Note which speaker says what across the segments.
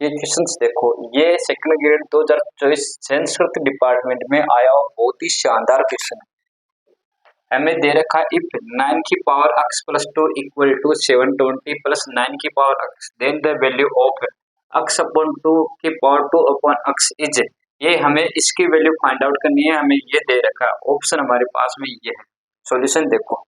Speaker 1: ये क्वेश्चंस देखो, ये सेकंड ग्रेड 2024 संस्कृत डिपार्टमेंट में आया हुआ बहुत ही शानदार क्वेश्चन है। हमें दे रखा है इफ 9 की power x plus 2 equal to 720 plus 9 की power x, then the value of x upon 2 की पावर 2 अपॉन x इज। ये हमें इसकी वैल्यू फाइंड आउट करनी है, हमें ये दे रखा है, ऑप्शन हमारे पास में ये है। सॉल्यूशन देखो,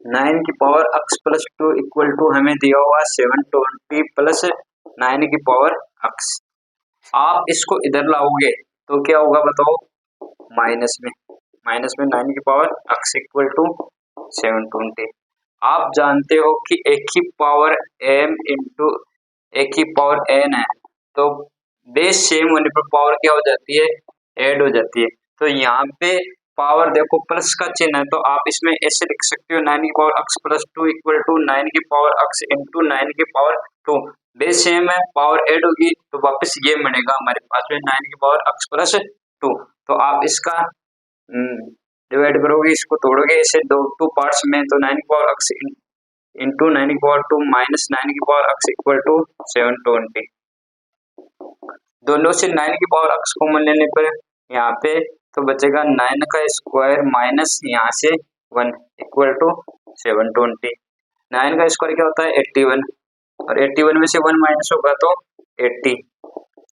Speaker 1: 9 की power x plus 2 equal to हमें दिया हुआ 720 प्लस 9 की पावर x। आप इसको इधर लाओगे तो क्या होगा बताओ, माइनस में 9 की पावर x इक्वल टू 720। आप जानते हो कि एक ही पावर m इंटू एक ही पावर n है, तो बेस सेम होने पर पावर क्या हो जाती है, ऐड हो जाती है। तो यहाँ पे पावर देखो प्लस का चिन्ह है, तो आप इसमें ऐसे लिख सकते हो 9 की power x plus 2 equal to 9 की पावर x इंटू 9 की पावर 2। बेस सेम है, पावर ऐड होगी तो वापस ये बनेगा हमारे पास में 9 की पावर x प्लस 2। तो आप इसका डिवाइड करोगे, इसको तोड़ोगे इसे टू पार्ट्स में, तो 9 की पावर x इंटू 9 की पावर 2 माइनस 9 की पावर x इक्वल टू 720। दोनों से 9 की पावर x कॉमन लेने पर यहाँ पे तो बचेगा 9 का स्क्वायर माइनस यहाँ से 1 इक्वल टू 720। 9 का स्क्वायर क्या होता है 81, और 81 में से 1 माइनस होगा तो 80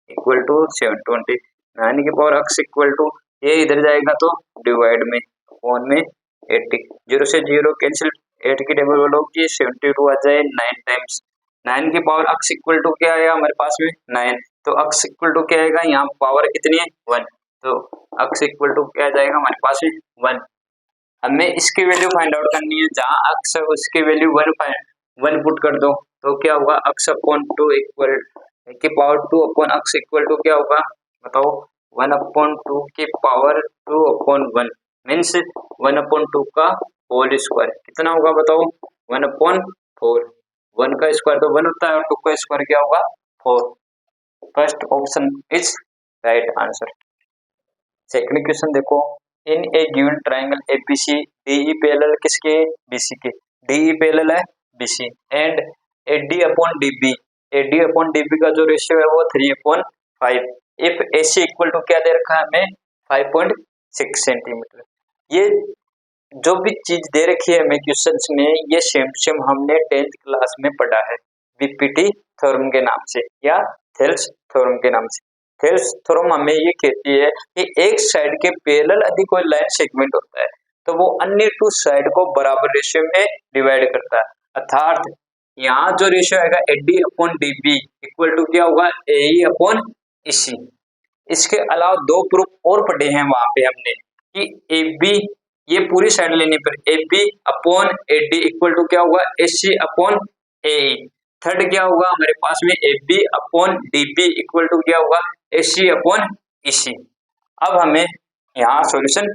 Speaker 1: इक्वल टू 720। 9 की पावर x इक्वल टू ये इधर जाएगा तो डिवाइड में वन में 80, 0 से 0 कैंसिल, 8 की टेबल वालों की 72 आ जाए 9 टाइम्स। 9 की पावर x इक्वल टू क्या आएगा हमारे पास में 9, तो x इक्वल टू क्या आएगा, यहाँ पावर कितनी है 1, तो x इक्वल टू क्या जाएगा हमारे पास में 1। हमें इसकी वैल्यू फाइंड आउट करनी है, जहाँ x है उसकी वैल्यू 1 पुट कर दो तो क्या होगा, x अपॉन 2 इक्वल की power 2 upon x equal to क्या होगा बताओ, 1 अपॉन 2 की पावर 2 अपॉन 1 मीन्स 1 अपॉन 2 का होल स्क्वायर कितना होगा बताओ, 1 अपॉन 4। 1 का स्क्वायर तो 1 होता है और 2 का स्क्वायर क्या होगा 4। First option is right answer. Second question देखो, in a given triangle ABC DE parallel किसके, बीसी के। डीई पैरेलल है BC and AD upon DB, AD upon DB का जो रेशियो है वो 3/5। इफ एसी इक्वल टू क्या दे रखा है हमें 5.6 सेंटीमीटर। ये जो भी चीज दे रखी है हमें क्वेश्चंस में, ये सेम हमने 10th क्लास में पढ़ा है बीपीटी थ्योरम के नाम से या थेल्स थ्योरम के नाम से। थेल्स थ्योरम हमें ये कहती है कि एक साइड के पैरेलल यदि कोई लाइन सेगमेंट होता है तो वो अन्य टू साइड को बराबर रेशियो में डिवाइड करता है। अर्थात यहाँ जो रेशियो आएगा AD upon DB equal to क्या होगा एई अपॉन ईसी। इसके अलावा दो प्रूफ और पढ़े हैं वहां पे हमने कि ए बी, ये पूरी साइड लेने पर A B upon A D equal to क्या होगा ए सी अपॉन ए। थर्ड क्या होगा हमारे पास में A B upon D B equal to क्या होगा ए सी अपॉन ई सी। अब हमें यहाँ सॉल्यूशन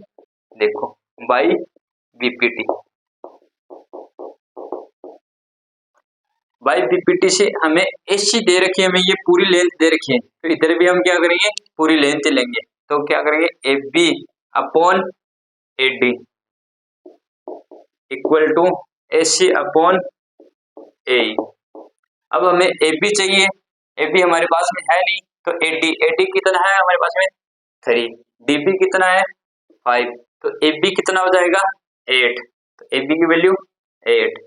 Speaker 1: देखो बाई बीपीटी, बाई बीपीटी से हमें एसी दे रखी है, हमें ये पूरी लेंथ दे रखी है, तो इधर भी हम क्या करेंगे पूरी लेंथ लेंगे, तो क्या करेंगे A B upon A D equal to A C upon A. अब हमें ए बी चाहिए, ए बी हमारे पास में है नहीं, तो ए डी कितना है हमारे पास में 3, डी बी कितना है 5, तो ए बी कितना हो जाएगा 8, तो ए बी की वैल्यू 8।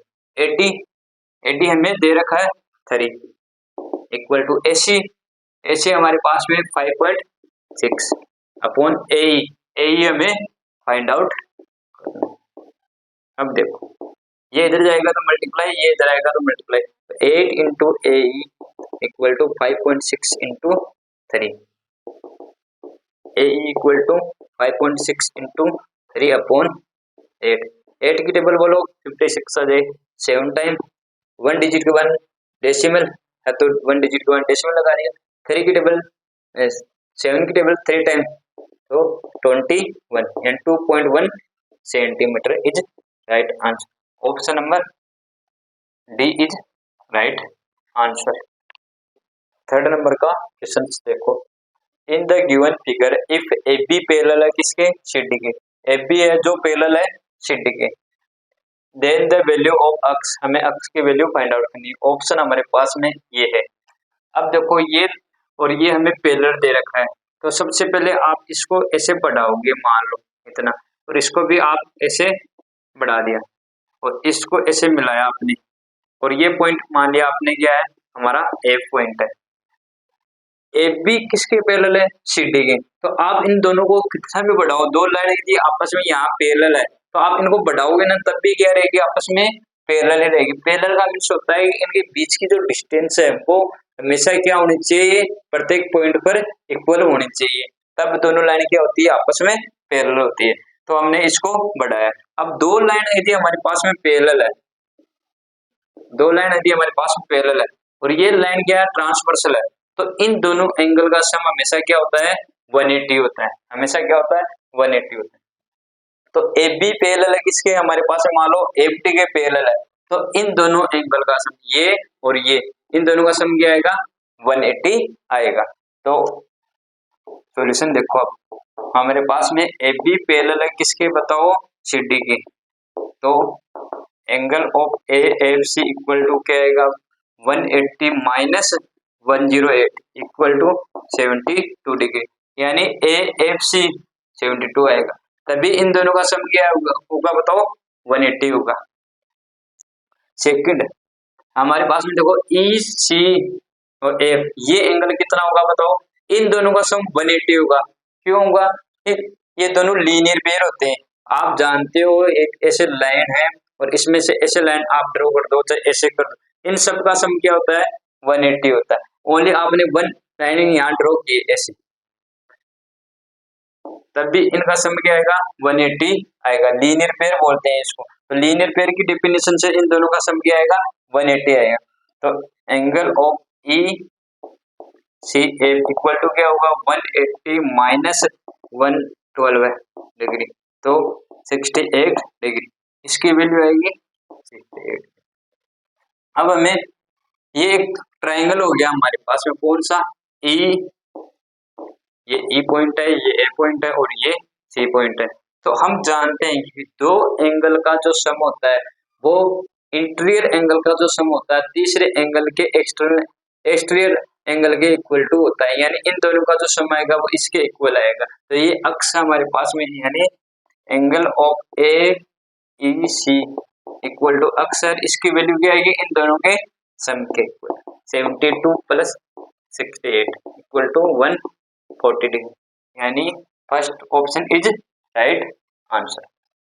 Speaker 1: ए डी हमें दे रखा है 3 इक्वल टू ए सी हमारे पास में 5.6 अपॉन ए हमें फाइंड आउट करना है। अब देखो ये इधर जाएगा तो मल्टीप्लाई, ये इधर आएगा तो मल्टीप्लाई, तो 8 into A equal to 5.6 into 3, A equal to 5.6 into 3 upon 8। 8 की टेबल बोलो 56 आ जाए, 7 टाइम 1 डिजिट के 1 डेसिमल है तो 1 डिजिट के 1 डेसिमल लगा दिया। 3 की टेबल 7 की टेबल 3 टाइम तो 21 यानी 2.1 centimetre is right answer. Option number D is right answer. Third number का क्वेश्चन देखो, in the given figure if A B parallel है किसके सीडी के, ए बी है जो पैरेलल है सीडी के, देन द वैल्यू ऑफ अक्स, हमें अक्स की वैल्यू फाइंड आउट करनी है। ऑप्शन हमारे पास में ये है। अब देखो ये और ये हमें पेलर दे रखा है, तो सबसे पहले आप इसको ऐसे बढ़ाओगे, मान लो इतना, और इसको भी आप ऐसे बढ़ा दिया और इसको ऐसे मिलाया आपने, और ये पॉइंट मान लिया आपने क्या है, हमारा ए पॉइंट है। ए बी किसके पैरेलल है, सी डी के। तो आप इन दोनों को कितना भी बढ़ाओ, दो लाइन यदि आपस में यहाँ पैरेलल है तो आप इनको बढ़ाओगे ना तब भी क्या रहेगी, आपस में पैरेलल ही रहेगी। पैरेलल का मीन्स होता है कि इनके बीच की जो डिस्टेंस है वो हमेशा क्या होनी चाहिए, प्रत्येक पॉइंट पर इक्वल होनी चाहिए, तब दोनों लाइन क्या होती है, आपस में पैरेलल होती है। तो हमने इसको बढ़ाया। अब दो लाइन यदि हमारे पास में पैरेलल है, दो लाइन यदि हमारे पास में पैरेलल है और ये लाइन क्या है, ट्रांसवर्सल है, तो इन दोनों एंगल का सम हमेशा क्या होता है, 180 होता है। हमेशा क्या होता है, 180 होता है। तो ए बी पैरेलल है किसके, हमारे पास मान लो एफ डी के पैरेलल है, तो इन दोनों एंगल का सम, ये और ये, इन दोनों का सम क्या आएगा, 180 आएगा। तो सॉल्यूशन देखो, अब हमारे पास में ए बी पैरेलल है किसके, बताओ, सी डी के। तो angle of A F C equal to क्या आएगा, 180 माइनस 108 इक्वल टू 72 डिग्री, यानी ए एफ सी 72 आएगा। तभी इन दोनों का सम क्या होगा बताओ, 180 होगा। सेकंड हमारे पास में देखो ई सी और एफ, ये एंगल कितना होगा बताओ, इन दोनों का सम 180 होगा। क्यों होगा, ये दोनों लीनियर पेयर होते हैं। आप जानते हो एक ऐसे लाइन है और इसमें से ऐसे लाइन आप ड्रॉ कर दो, चाहे ऐसे कर दो, इन सब का सम क्या होता है, 180 होता है। ओनली आपने वन लाइन यहाँ ड्रॉ की ऐसे, तब भी इनका सम क्या आएगा, 180 आएगा। लीनियर पेयर बोलते हैं इसको। तो लीनियर पेयर की डेफिनेशन से इन दोनों का सम क्या आएगा, 180 आएगा। तो angle of E C F equal to क्या होगा, 180 माइनस 112 डिग्री, तो 68 डिग्री, इसकी वैल्यू आएगी 68। अब हमें ये एक ट्राइंगल हो गया हमारे पास में, कौन सा, ई, ये ई पॉइंट है, ये ए पॉइंट है और ये सी पॉइंट है। तो हम जानते हैं कि दो एंगल का जो सम होता है वो इंटीरियर एंगल का जो सम होता है तीसरे एंगल के एक्सटीरियर एंगल के इक्वल टू होता है, यानी इन दोनों का जो सम आएगा वो इसके इक्वल आएगा। तो ये अक्स हमारे पास में, यानी angle of A E C equal to x है, इसकी वैल्यू क्या आएगी, इन दोनों के सम के equal, 72 plus 68 equal to 140 degree, यानी first option is right answer.